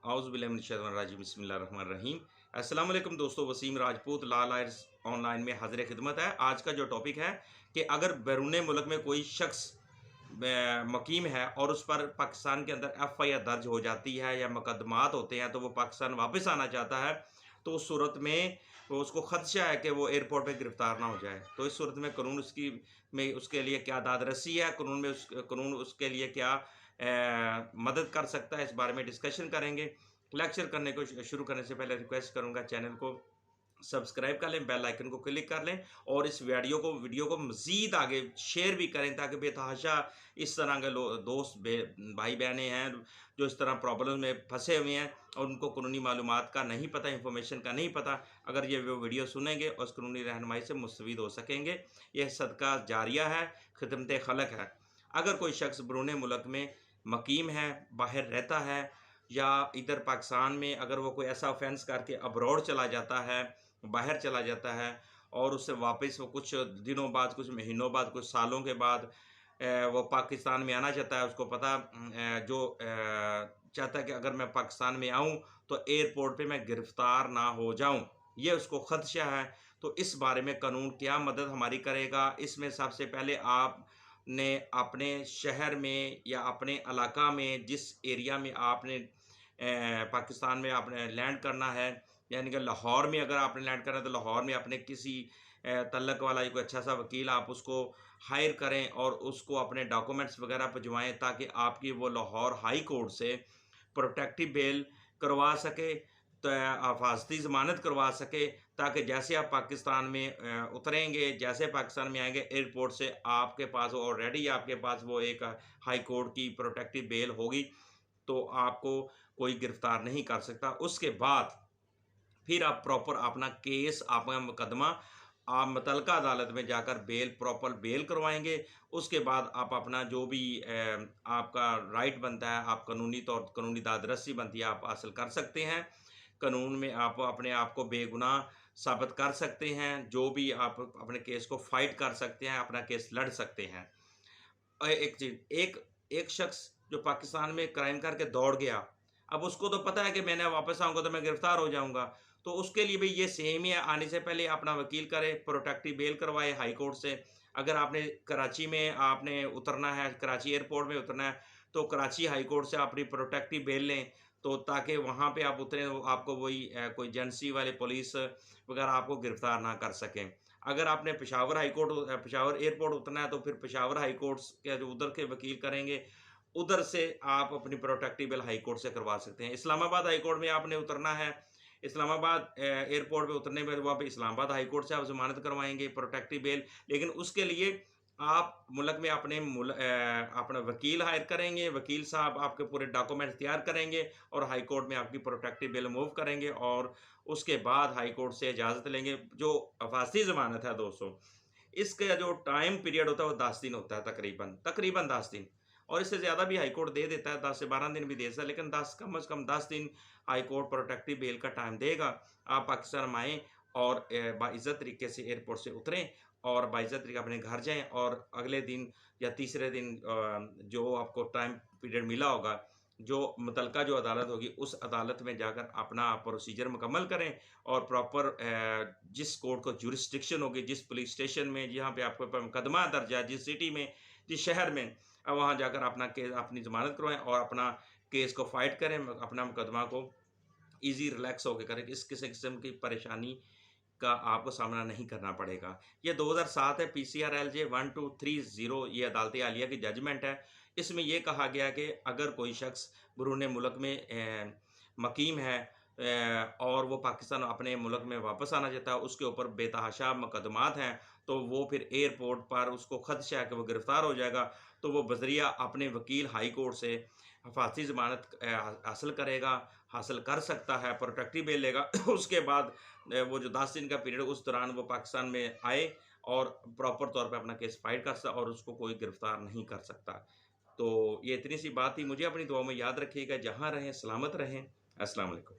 आउज़ुबिल्लाहिमिनश्शैतानिर्रजीम बिस्मिल्लाहिर्रहमानिर्रहीम। अस्सलाम वालेकुम दोस्तों, वसीम राजपूत ला लायर्स ऑनलाइन में हाज़िर खिदमत है। आज का जो टॉपिक है कि अगर बैरून मुल्क में कोई शख्स मकीम है और उस पर पाकिस्तान के अंदर एफआईआर दर्ज हो जाती है या मुकदमात होते हैं तो वो पाकिस्तान वापस आना चाहता है, तो उस सूरत में वो उसको खदशा है कि वो एयरपोर्ट पे गिरफ्तार ना हो जाए। तो इस सूरत में कानून उसके लिए क्या दादरसी है, कानून उसके लिए क्या मदद कर सकता है, इस बारे में डिस्कशन करेंगे। लेक्चर करने को शुरू करने से पहले रिक्वेस्ट करूंगा, चैनल को सब्सक्राइब कर लें, बेल आइकन को क्लिक कर लें और इस वीडियो को मज़ीद आगे शेयर भी करें ताकि बेतहाशा इस तरह के दोस्त भाई बहनें हैं जो इस तरह प्रॉब्लम में फंसे हुए हैं और उनको कानूनी मालूमात का नहीं पता, इंफॉर्मेशन का नहीं पता, अगर ये वो वीडियो सुनेंगे और उस कानूनी रहनुमाई से मुस्तफ़ीद हो सकेंगे। यह सदका जारिया है, खिदमत खलक है। अगर कोई शख्स बैरून मुल्क में मकीम है, बाहर रहता है या इधर पाकिस्तान में अगर वो कोई ऐसा ऑफेंस करके अब्रॉड चला जाता है, बाहर चला जाता है और उससे वापस वो कुछ दिनों बाद, कुछ महीनों बाद, कुछ सालों के बाद वो पाकिस्तान में आना चाहता है, उसको पता चाहता है कि अगर मैं पाकिस्तान में आऊँ तो एयरपोर्ट पे मैं गिरफ़्तार ना हो जाऊँ, ये उसको ख़दशा है। तो इस बारे में कानून क्या मदद हमारी करेगा? इसमें सबसे पहले आपने अपने शहर में या अपने इलाका में, जिस एरिया में आपने पाकिस्तान में आपने लैंड करना है, यानी कि लाहौर में अगर आपने लैंड करना है तो लाहौर में अपने किसी तल्लक वाला कोई अच्छा सा वकील आप उसको हायर करें और उसको अपने डॉक्यूमेंट्स वगैरह भिजवाएँ ताकि आपकी वो लाहौर हाई कोर्ट से प्रोटेक्टिव बेल करवा सके, तो हिफाजती ज़मानत करवा सके, ताकि जैसे आप पाकिस्तान में उतरेंगे, जैसे पाकिस्तान में आएँगे एयरपोर्ट से आपके पास ऑलरेडी आपके पास वो एक हाई कोर्ट की प्रोटेक्टिव बेल होगी, तो आपको कोई गिरफ़्तार नहीं कर सकता। उसके बाद फिर आप प्रॉपर अपना केस, आपका मुकदमा आप मुतल्लिका अदालत में जाकर प्रॉपर बेल करवाएँगे। उसके बाद आप अपना जो भी आपका राइट बनता है, आप कानूनी दादरसी बनती है, आप हासिल कर सकते हैं। कानून में आप अपने आप को बेगुनाह साबित कर सकते हैं, जो भी आप अपने केस को फ़ाइट कर सकते हैं, अपना केस लड़ सकते हैं। एक चीज़, एक एक शख्स जो पाकिस्तान में क्राइम करके दौड़ गया, अब उसको तो पता है कि मैंने वापस आऊँगा तो मैं गिरफ़्तार हो जाऊँगा। तो उसके लिए भी ये सेम ही है, आने से पहले अपना वकील करे, प्रोटेक्टिव बेल करवाए हाई कोर्ट से। अगर आपने कराची में आपने उतरना है, कराची एयरपोर्ट में उतरना है, तो कराची हाई कोर्ट से अपनी प्रोटेक्टिव बेल लें, तो ताकि वहाँ पे आप उतरें तो आपको वही कोई एजेंसी वाले पुलिस वगैरह आपको गिरफ़्तार ना कर सकें। अगर आपने पेशावर एयरपोर्ट उतरना है तो फिर पेशावर हाई कोर्ट्स के जो उधर के वकील करेंगे, उधर से आप अपनी प्रोटेक्टिव बेल हाई कोर्ट से करवा सकते हैं। इस्लामाबाद हाई कोर्ट में आपने उतरना है, इस्लामाबाद एयरपोर्ट पे उतरने में वहाँ पे इस्लामाबाद हाई कोर्ट से आप ज़मानत करवाएँगे प्रोटेक्टिव बेल, लेकिन उसके लिए आप मुल्क में अपना वकील हायर करेंगे, वकील साहब आपके पूरे डॉक्यूमेंट्स तैयार करेंगे और हाई कोर्ट में आपकी प्रोटेक्टिव बेल मूव करेंगे और उसके बाद हाई कोर्ट से इजाज़त लेंगे। जो हिफाज़ती ज़मानत है दोस्तों, इसका जो टाइम पीरियड होता है वो 10 दिन होता है तकरीबन 10 दिन, और इससे ज़्यादा भी हाई कोर्ट दे देता है, 10 से 12 दिन भी दे सकता है, लेकिन 10 कम से कम 10 दिन हाई कोर्ट प्रोटेक्टिव बेल का टाइम देगा। आप पाकिस्तान में आएँ और बाइज़्ज़त तरीके से एयरपोर्ट से उतरें और बाइज़्ज़त तरीके अपने घर जाएँ और अगले दिन या तीसरे दिन जो आपको टाइम पीरियड मिला होगा, जो मुतल्लिका जो अदालत होगी, उस अदालत में जाकर अपना प्रोसीजर मुकम्मल करें और प्रॉपर जिस कोर्ट को जुरिस्डिक्शन होगी, जिस पुलिस स्टेशन में जहाँ पे आपके ऊपर मुकदमा दर्ज है, जिस सिटी में, जिस शहर में, वहाँ जाकर अपनी ज़मानत करवाएँ और अपना केस को फाइट करें, अपना मुकदमा को ईज़ी रिलैक्स होके करें। इस किसी किस्म की परेशानी का आपको सामना नहीं करना पड़ेगा। ये 2007 है, पीसीआर एलजे 1230, ये अदालत आलिया की जजमेंट है। इसमें ये कहा गया कि अगर कोई शख्स बैरून मुल्क में मकीम है और वो पाकिस्तान अपने मुल्क में वापस आना चाहता है, उसके ऊपर बेतहाशा मुकदमात हैं, तो वो फिर एयरपोर्ट पर उसको खदशा है कि वो गिरफ़्तार हो जाएगा, तो वो बज़रिया अपने वकील हाई कोर्ट से हिफाज़ती ज़मानत हासिल कर सकता है, प्रोटेक्टिव बेल लेगा। उसके बाद वो जो 10 दिन का पीरियड, उस दौरान वो पाकिस्तान में आए और प्रॉपर तौर पे अपना केस फाइट कर सकता और उसको कोई गिरफ़्तार नहीं कर सकता। तो ये इतनी सी बात थी, मुझे अपनी दुआओं में याद रखिएगा, जहाँ रहें सलामत रहें। अस्सलाम वालेकुम।